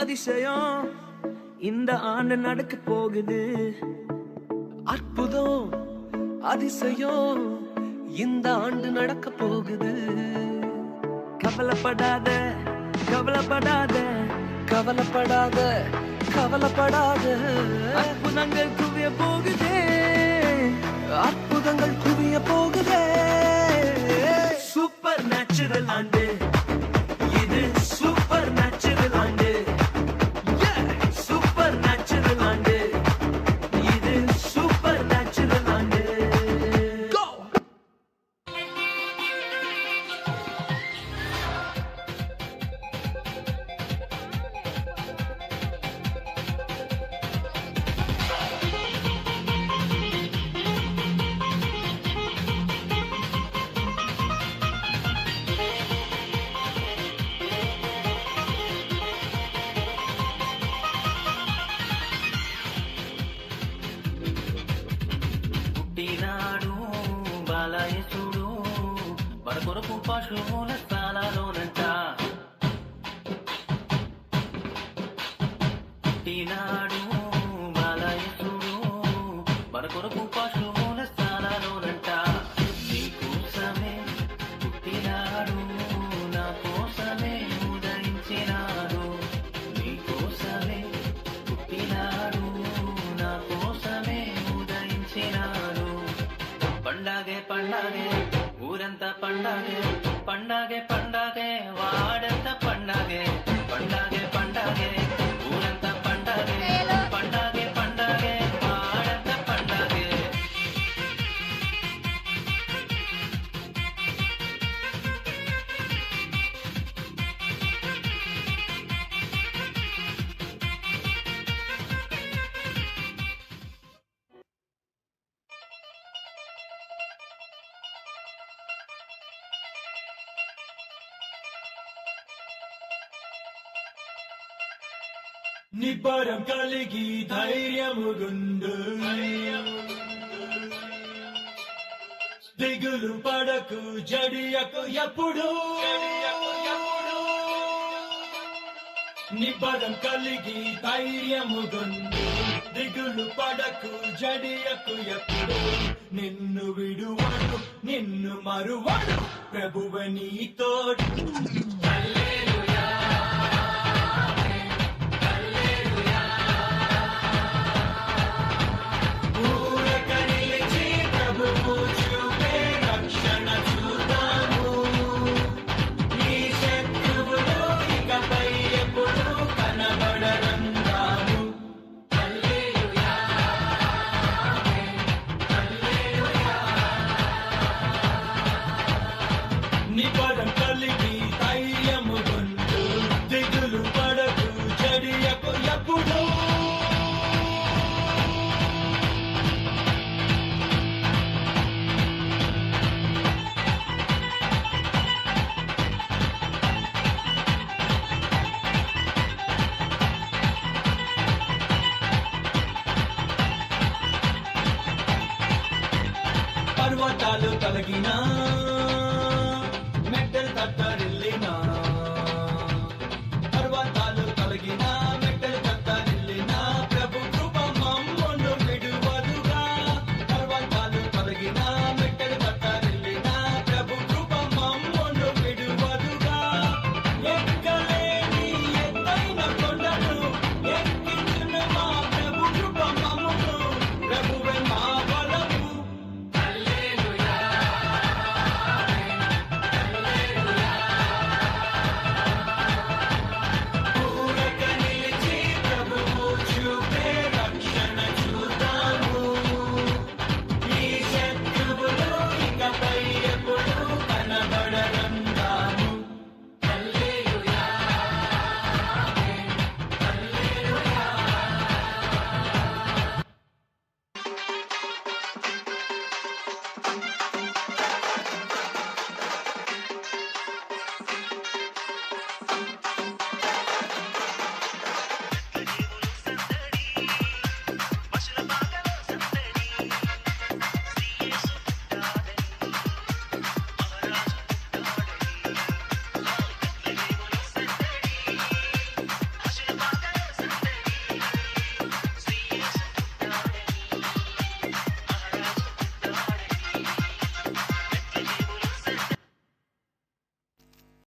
அதிசயம் இந்த ஆண்டு நடக்க போகுது. அற்புதம் அதிசயம் இந்த ஆண்டு நடக்க போகுது. கவலைப்படாத கவலைப்படாத கவலைப்படாத கவலைப்படாத, அற்புதங்கள் குவிய போகுதே, அற்புதங்கள் குவிய போகுதே. சூப்பர் நேச்சுரல் ஆண்டு இது, சூப்பர் நேச்சுரல் ஆண்டு, சூப்பர் நேச்சுரல் ஆண்டு இது, சூப்பர் நேச்சுரல் ஆண்டு. పుట్టినాడు బాలయేసుడు మన కొరకు పశువుల స్థానాలోనంట. పుట్టినాడు బాలయేసుడు మన కొరకు పశువుల స్థానాలోనంట. నీ కోసమే పుట్టినాడు, నా కోసమే ఉదయించినాడు. నీ కోసమే పుట్టినాడు, నా కోసమే ఉదయించినాడు. పండగే పండగే ఊరంతా పండగే, పండగే పండగే వాడంత పండగే. పండగే పండగే ఊరంతా పండగే, పండగే పండగే వాడంత పండగే. నిబ్బరం కలిగి ధైర్యముగుండు, దిగులు పడకు జడియకు ఎప్పుడు. నిబ్బరం కలిగి ధైర్యముగుండు, దిగులు పడకు జడియకు ఎప్పుడు. నిన్ను విడువడు నిన్ను మరువడు ప్రభువ నీతోడు. నిబరం కలిగి ధైర్యముగుండు, దిగులు పడకు జడియకు ఎప్పుడు. పర్వతాలు తొలగినా మెట్టలు తట్టరు